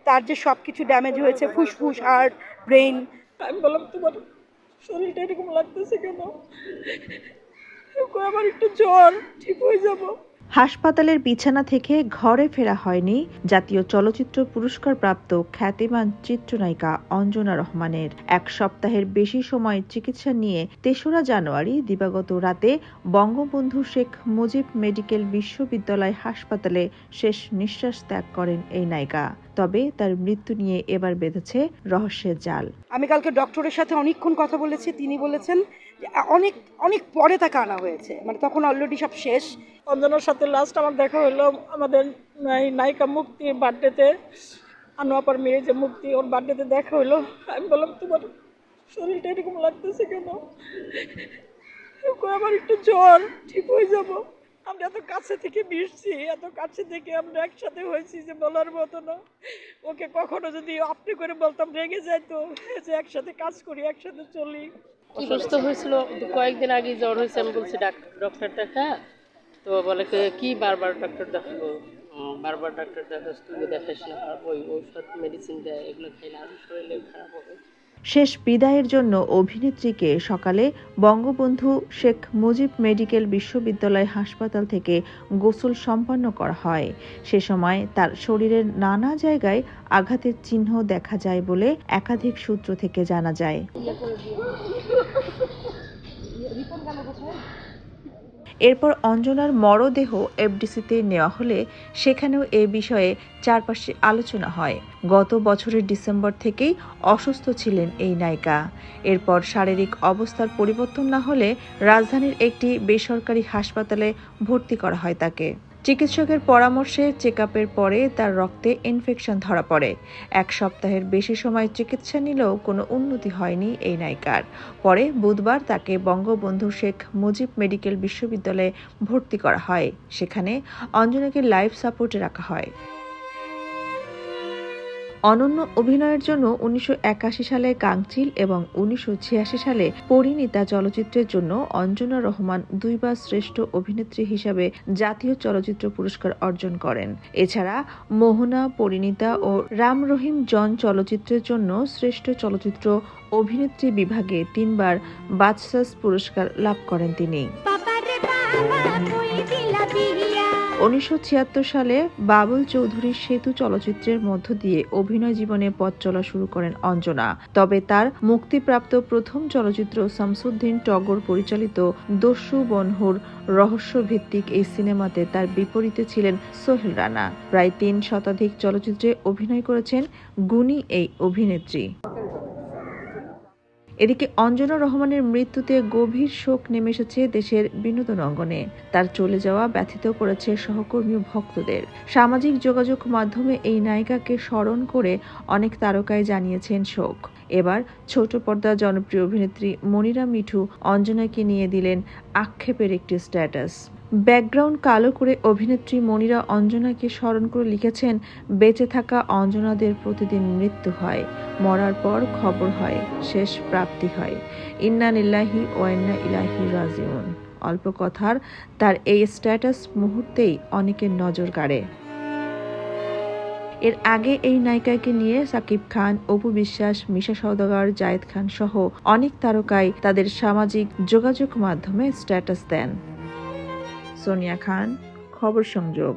তার যে সবকিছু ড্যামেজ হয়েছে, ফুসফুস, হার্ট, ব্রেন। আমি বললাম, তোমার শরীরটা এরকম লাগতেছে কেন? আমার একটু জ্বর, ঠিক হয়ে যাব। হাসপাতালের বিছানা থেকে ঘরে ফেরা হয়নি জাতীয় চলচ্চিত্র পুরস্কার প্রাপ্ত খ্যাতিমান চিত্রনায়িকা অঞ্জনা রহমানের। এক সপ্তাহের বেশি সময় চিকিৎসা নিয়ে ৩রা জানুয়ারি দিবাগত রাতে বঙ্গবন্ধু শেখ মুজিব মেডিকেল বিশ্ববিদ্যালয় হাসপাতালে শেষ নিঃশ্বাস ত্যাগ করেন এই নায়িকা। তবে তার মৃত্যু নিয়ে এবার বেঁধেছে রহস্যের জাল। আমি কালকে ডক্টরের সাথে অনেকক্ষণ কথা বলেছি। তিনি বলেছেন যে অনেক অনেক পরে তাকে আনা হয়েছে, মানে তখন অলরেডি সব শেষ। অঞ্জনার সাথে লাস্ট আমার দেখা হলো আমাদের নায়িকা মুক্তির বার্থডেতে, আনোয়াপার মেয়ে যে মুক্তি, ওর বার্থডেতে দেখা হলো। আমি বললাম, তোমার শরীরটা এরকম লাগতেছে কেন? আমার একটু জ্বর, ঠিক হয়ে যাব। আমরা এত কাছে থেকে মিশছি, এত কাছে থেকে আমরা একসাথে হয়েছি যে বলার মতো না। ওকে কখনো যদি আপনি করে বলতাম রেগে যাইতো যে একসাথে কাজ করি, একসাথে চলি। অসুস্থ হয়েছিল কয়েকদিন আগে, জ্বর হয়েছে। আমি বলছি ডক্টর দেখা, তো বলে কি বারবার ডক্টর দেখাবো, বারবার ডক্টর দেখাস, তুমি দেখাস না, ওই ঔষধ মেডিসিন দেয়, এগুলো খাইলে আরো শরীরে খারাপ হবে। শেষ বিদায়ের জন্য অভিনেত্রীকে সকালে বঙ্গবন্ধু শেখ মুজিব মেডিকেল বিশ্ববিদ্যালয় হাসপাতাল থেকে গোসল সম্পন্ন করা হয়। সে সময় তার শরীরের নানা জায়গায় আঘাতের চিহ্ন দেখা যায় বলে একাধিক সূত্র থেকে জানা যায়। এরপর অঞ্জনার মরদেহ এফডিসিতে নেওয়া হলে সেখানেও এ বিষয়ে চারপাশে আলোচনা হয়। গত বছরের ডিসেম্বর থেকেই অসুস্থ ছিলেন এই নায়িকা। এরপর শারীরিক অবস্থার পরিবর্তন না হলে রাজধানীর একটি বেসরকারি হাসপাতালে ভর্তি করা হয় তাকে। চিকিৎসকের পরামর্শে চেকআপের পরে তার রক্তে ইনফেকশন ধরা পড়ে। এক সপ্তাহের বেশি সময় চিকিৎসা নিলেও কোনো উন্নতি হয়নি এই নায়িকার। পরে বুধবার তাকে বঙ্গবন্ধু শেখ মুজিব মেডিকেল বিশ্ববিদ্যালয়ে ভর্তি করা হয়। সেখানে অঞ্জনাকে লাইফ সাপোর্টে রাখা হয়। অনন্য অভিনয়ের জন্য ১৯৮১ সালে কাংচিল এবং ১৯৮৬ সালে পরিণীতা চলচ্চিত্রের জন্য অঞ্জনা রহমান ২ বার শ্রেষ্ঠ অভিনেত্রী হিসাবে জাতীয় চলচ্চিত্র পুরস্কার অর্জন করেন। এছাড়া মোহনা, পরিণীতা ও রাম রহিম জন চলচ্চিত্রের জন্য শ্রেষ্ঠ চলচ্চিত্র অভিনেত্রী বিভাগে ৩ বার বাচসাস পুরস্কার লাভ করেন তিনি। ১৯৭৬ সালে বাবুল চৌধুরীর সেতু চলচ্চিত্রের মধ্য দিয়ে অভিনয় জীবনে পথ চলা শুরু করেন অঞ্জনা। তবে তার মুক্তিপ্রাপ্ত প্রথম চলচ্চিত্র শামসুদ্দিন টগর পরিচালিত দস্যু বনহুর রহস্যভিত্তিক এই সিনেমাতে তার বিপরীতে ছিলেন সোহেল রানা। প্রায় ৩ শতাধিক চলচ্চিত্রে অভিনয় করেছেন গুণী এই অভিনেত্রী। এদিকে অঞ্জনা রহমানের মৃত্যুতে গভীর শোক নেমে এসেছে দেশের বিনোদন অঙ্গনে। তার চলে যাওয়া ব্যথিত করেছে সহকর্মী ও ভক্তদের। সামাজিক যোগাযোগ মাধ্যমে এই নায়িকাকে স্মরণ করে অনেক তারকাই জানিয়েছেন শোক। এবার ছোট পর্দার জনপ্রিয় অভিনেত্রী মনিরা মিঠু অঞ্জনাকে নিয়ে দিলেন আক্ষেপের একটি স্ট্যাটাস। ব্যাকগ্রাউন্ড কালো করে অভিনেত্রী মনিরা অঞ্জনাকে স্মরণ করে লিখেছেন, বেঁচে থাকা অঞ্জনাদের প্রতিদিন মৃত্যু হয়, মরার পর খবর হয়, শেষ প্রাপ্তি হয়। ইন্না লিল্লাহি ওয়া ইন্না ইলাইহি রাজিউন। অল্প কথার তার এই স্ট্যাটাস মুহূর্তেই অনেকের নজর কাড়ে। এর আগে এই নায়িকাকে নিয়ে সাকিব খান, অপু বিশ্বাস, মিশা সওদাগর, জায়েদ খান সহ অনেক তারকাই তাদের সামাজিক যোগাযোগ মাধ্যমে স্ট্যাটাস দেন। সোনিয়া খান, খবর সংযোগ।